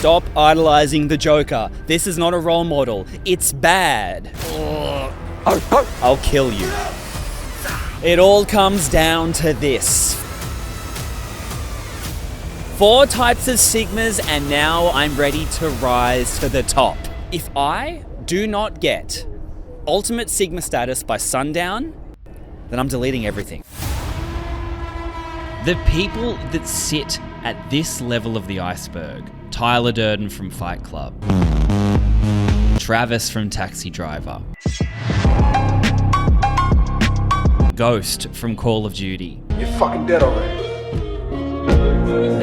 Stop idolizing the Joker. This is not a role model. It's bad. I'll kill you. It all comes down to this. 4 types of Sigmas, and now I'm ready to rise to the top. If I do not get Ultimate Sigma status by sundown, then I'm deleting everything. The people that sit at this level of the iceberg: Tyler Durden from Fight Club, Travis from Taxi Driver, Ghost from Call of Duty. You're fucking dead already.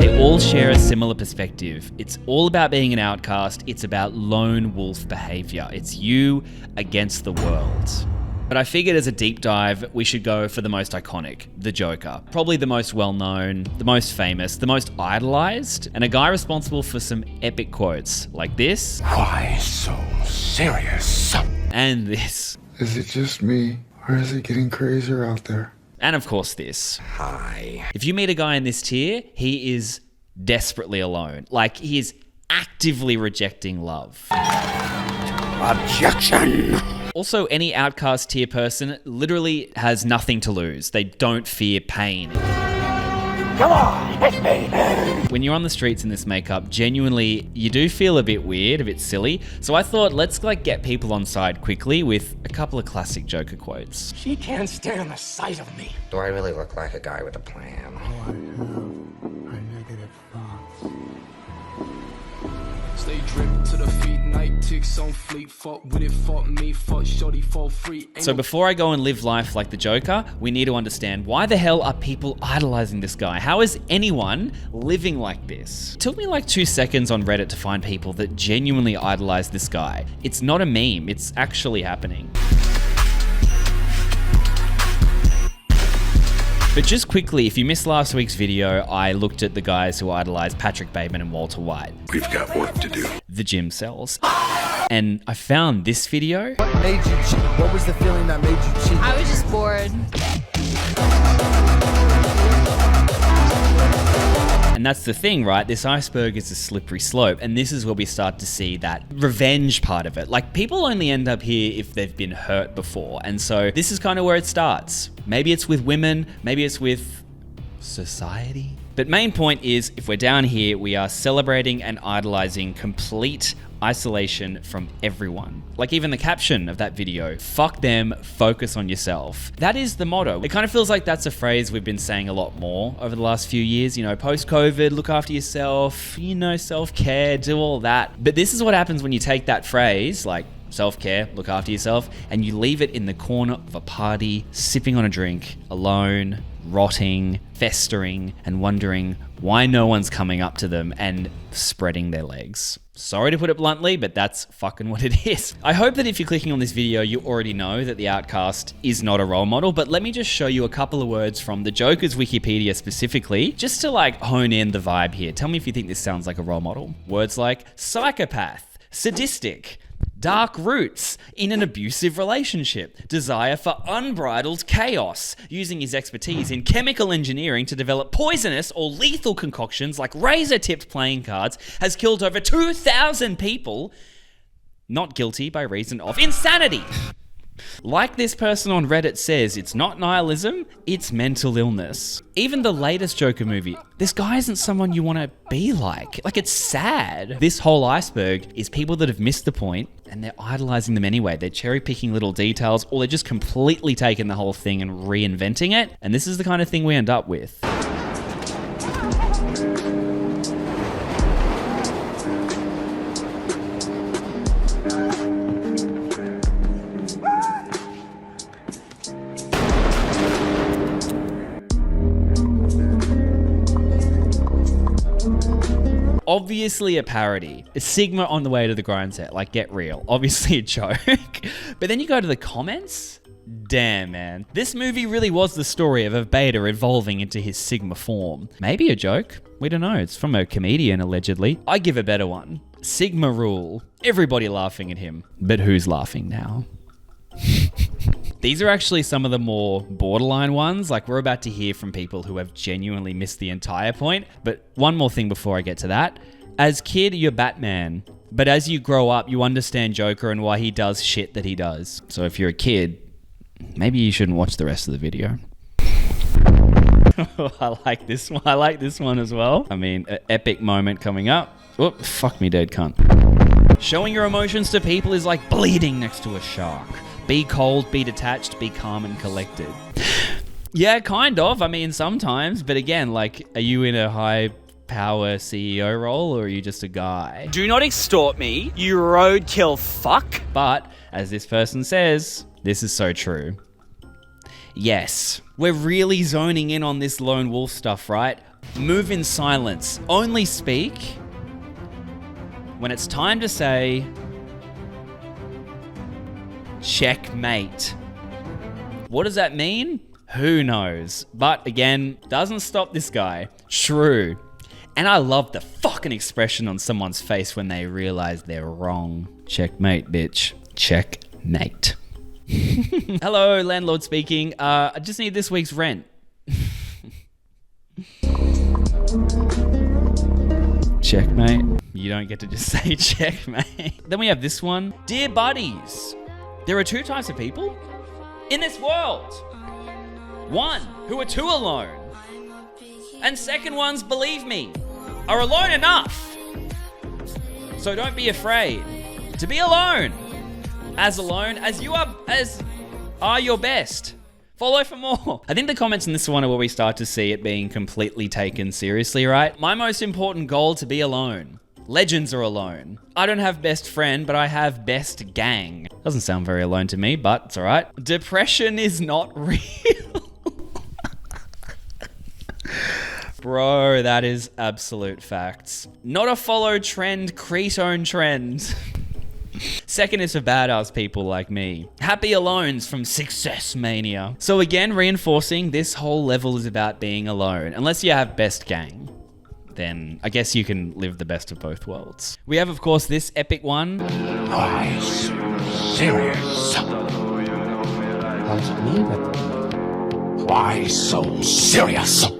They all share a similar perspective. It's all about being an outcast. It's about lone wolf behavior. It's you against the world. But I figured as a deep dive, we should go for the most iconic, the Joker. Probably the most well-known, the most famous, the most idolized, and a guy responsible for some epic quotes like this. Why so serious? And this. Is it just me, or is it getting crazier out there? And of course this. Hi. If you meet a guy in this tier, he is desperately alone. Like, he is actively rejecting love. Objection. Also, any outcast tier person literally has nothing to lose. They don't fear pain. Come on, hit me. When you're on the streets in this makeup, genuinely, you do feel a bit weird, a bit silly. So I thought, let's get people on side quickly with a couple of classic Joker quotes. She can't stand the sight of me. Do I really look like a guy with a plan? Stay dripped to the feet, night ticks on fleet, fuck with it, fuck me, fuck shorty, fall free. So before I go and live life like the Joker, we need to understand, why the hell are people idolizing this guy? How is anyone living like this? It took me like 2 seconds on Reddit to find people that genuinely idolize this guy. It's not a meme, it's actually happening. But just quickly, if you missed last week's video, I looked at the guys who idolize Patrick Bateman and Walter White. We've got work to do. The gym cells. And I found this video. What made you cheat? What was the feeling that made you cheat? I was just bored. And that's the thing, right? This iceberg is a slippery slope, and this is where we start to see that revenge part of it. Like, people only end up here if they've been hurt before, and so this is kind of where it starts. Maybe it's with women, maybe it's with society. But main point is, if we're down here, we are celebrating and idolizing complete isolation from everyone. Like even the caption of that video, fuck them, focus on yourself. That is the motto. It kind of feels like that's a phrase we've been saying a lot more over the last few years. You know, post-COVID, look after yourself, you know, self-care, do all that. But this is what happens when you take that phrase, like self-care, look after yourself, and you leave it in the corner of a party, sipping on a drink, alone, rotting, festering, and wondering why no one's coming up to them and spreading their legs. Sorry to put it bluntly, but that's fucking what it is. I hope that if you're clicking on this video, you already know that the outcast is not a role model, but let me just show you a couple of words from the Joker's Wikipedia specifically, just to like hone in the vibe here. Tell me if you think this sounds like a role model. Words like psychopath, sadistic, dark roots, in an abusive relationship, desire for unbridled chaos, using his expertise in chemical engineering to develop poisonous or lethal concoctions like razor-tipped playing cards, has killed over 2,000 people, not guilty by reason of insanity. Like this person on Reddit says, it's not nihilism, it's mental illness. Even the latest Joker movie, this guy isn't someone you want to be like. Like, it's sad. This whole iceberg is people that have missed the point and they're idolizing them anyway. They're cherry picking little details, or they're just completely taking the whole thing and reinventing it. And this is the kind of thing we end up with. Obviously a parody. It's Sigma on the way to the grind set. Like, get real. Obviously a joke. But then you go to the comments. Damn, man. This movie really was the story of a beta evolving into his Sigma form. Maybe a joke. We don't know. It's from a comedian, allegedly. I give a better one. Sigma rule. Everybody laughing at him. But who's laughing now? These are actually some of the more borderline ones. Like, we're about to hear from people who have genuinely missed the entire point. But one more thing before I get to that. As kid, you're Batman. But as you grow up, you understand Joker and why he does shit that he does. So if you're a kid, maybe you shouldn't watch the rest of the video. I like this one. I like this one as well. I mean, an epic moment coming up. Whoop, fuck me dead cunt. Showing your emotions to people is like bleeding next to a shark. Be cold, be detached, be calm and collected. Yeah, kind of. I mean, sometimes. But again, like, are you in a high power CEO role or are you just a guy? Do not extort me, you roadkill fuck. But, as this person says, this is so true. Yes, we're really zoning in on this lone wolf stuff, right? Move in silence. Only speak when it's time to say, checkmate. What does that mean? Who knows? But again, doesn't stop this guy. True. And I love the fucking expression on someone's face when they realize they're wrong. Checkmate, bitch. Checkmate. Hello, landlord speaking. I just need this week's rent. Checkmate. You don't get to just say checkmate. Then we have this one. Dear buddies, there are two types of people in this world. One, who are too alone. And second ones, believe me, are alone enough. So don't be afraid to be alone as you are your best. Follow for more. I think the comments in this one are where we start to see it being completely taken seriously, right? My most important goal to be alone. Legends are alone. I don't have best friend, but I have best gang. Doesn't sound very alone to me, but it's all right. Depression is not real. Bro, that is absolute facts. Not a follow trend, create own trend. Second is for badass people like me. Happy alones from Success Mania. So again, reinforcing this whole level is about being alone. Unless you have best gang, then I guess you can live the best of both worlds. We have, of course, this epic one. Why so serious? Why so serious?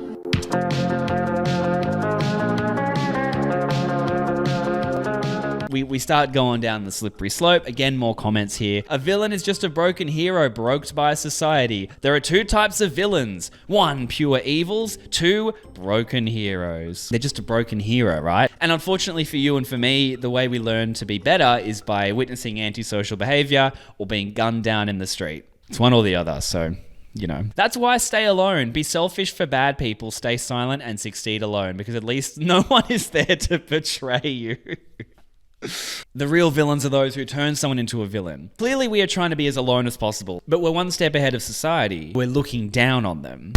We start going down the slippery slope. Again, more comments here. A villain is just a broken hero broked by society. There are two types of villains. One, pure evils. Two, broken heroes. They're just a broken hero, right? And unfortunately for you and for me, the way we learn to be better is by witnessing antisocial behavior or being gunned down in the street. It's one or the other, so... you know. That's why stay alone. Be selfish for bad people. Stay silent and succeed alone, because at least no one is there to betray you. The real villains are those who turn someone into a villain. Clearly we are trying to be as alone as possible, but we're one step ahead of society. We're looking down on them.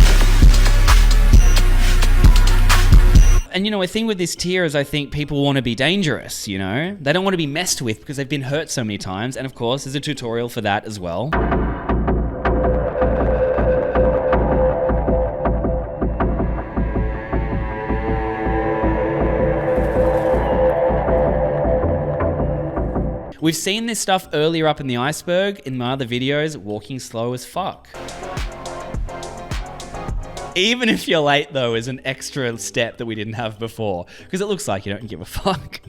And you know, a thing with this tier is I think people want to be dangerous, you know? They don't want to be messed with because they've been hurt so many times, and of course there's a tutorial for that as well. We've seen this stuff earlier up in the iceberg in my other videos, walking slow as fuck. Even if you're late though is an extra step that we didn't have before, because it looks like you don't give a fuck.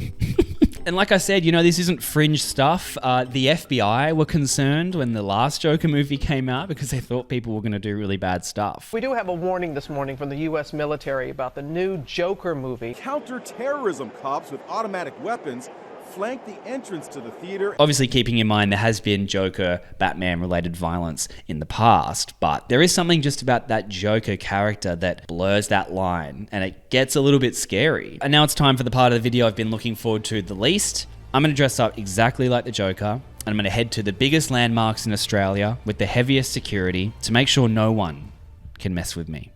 And like I said, you know, this isn't fringe stuff. The FBI were concerned when the last Joker movie came out because they thought people were going to do really bad stuff. We do have a warning this morning from the U.S. military about the new Joker movie. Counter-terrorism cops with automatic weapons flank the entrance to the theater. Obviously keeping in mind there has been Joker, Batman related violence in the past, but there is something just about that Joker character that blurs that line and it gets a little bit scary. And now it's time for the part of the video I've been looking forward to the least. I'm going to dress up exactly like the Joker and I'm going to head to the biggest landmarks in Australia with the heaviest security to make sure no one can mess with me.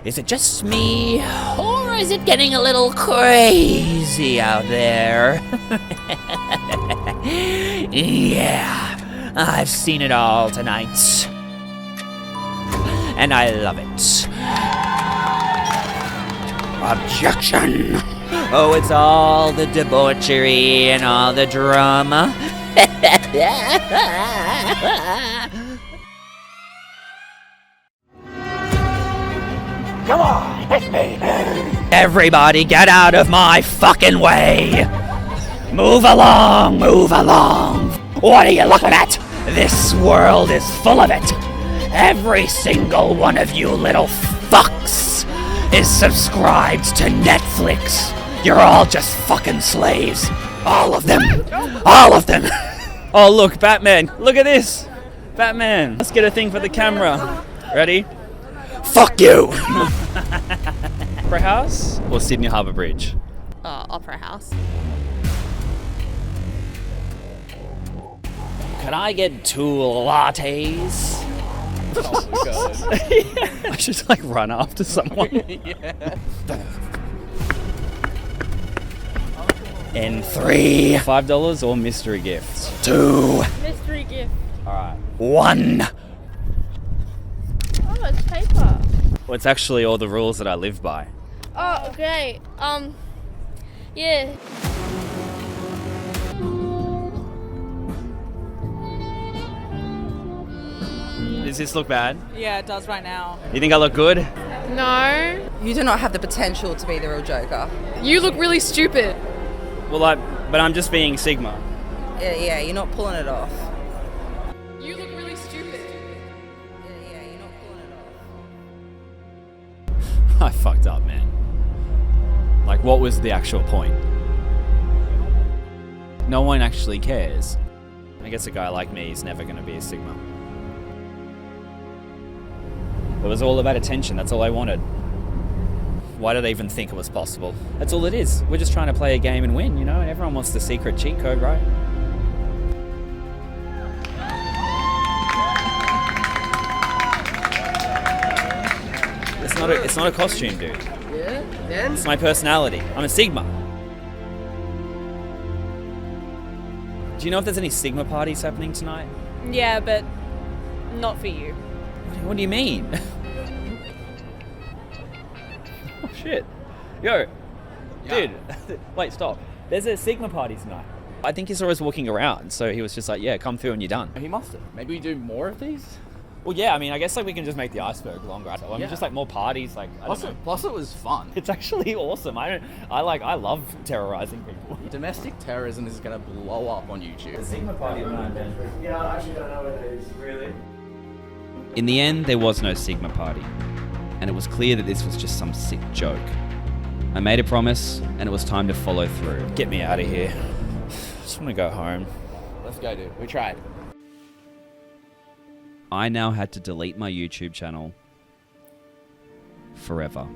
Is it just me, or is it getting a little crazy out there? Yeah, I've seen it all tonight. And I love it. Objection! Oh, it's all the debauchery and all the drama. Come on, hit me! Everybody get out of my fucking way! Move along, move along! What are you looking at? This world is full of it! Every single one of you little fucks is subscribed to Netflix! You're all just fucking slaves! All of them! All of them! Oh, look, Batman. Look at this. Batman. Let's get a thing for the camera. Ready? Fuck you! Opera House or Sydney Harbour Bridge? Opera House. Can I get 2 lattes? Oh my god. I should like run after someone. Yeah. In 3, $5 or mystery gifts? 2, Mystery gift. Alright. 1. Oh, it's paper. Well, it's actually all the rules that I live by. Oh, great. Yeah. Does this look bad? Yeah, it does right now. You think I look good? No. You do not have the potential to be the real Joker. You look really stupid. Well, but I'm just being Sigma. Yeah, you're not pulling it off. You look really stupid. Yeah, you're not pulling it off. I fucked up, man. Like, what was the actual point? No one actually cares. I guess a guy like me is never going to be a Sigma. It was all about attention. That's all I wanted. Why did I even think it was possible? That's all it is. We're just trying to play a game and win, you know? And everyone wants the secret cheat code, right? It's not a costume, dude. Yeah, then? It's my personality. I'm a Sigma. Do you know if there's any Sigma parties happening tonight? Yeah, but not for you. What do you mean? Oh shit. Yo. Dude. Wait, stop. There's a Sigma party tonight. I think he saw us walking around, so he was just like, yeah, come through and you're done. He must have. Maybe we do more of these? Well, yeah, I mean, I guess like we can just make the iceberg longer. I mean, just like more parties, like I don't know. Plus it was fun. It's actually awesome. I love terrorizing people. Domestic terrorism is gonna blow up on YouTube. The Sigma party tonight, man. Yeah, I actually don't know what it is, really. In the end, there was no Sigma party, and it was clear that this was just some sick joke. I made a promise, and it was time to follow through. Get me out of here. I just want to go home. Let's go, dude. We tried. I now had to delete my YouTube channel forever.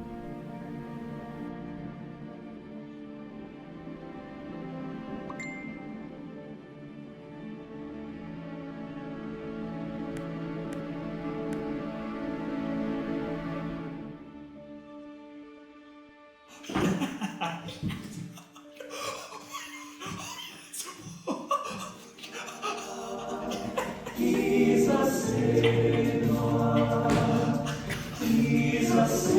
Jesus,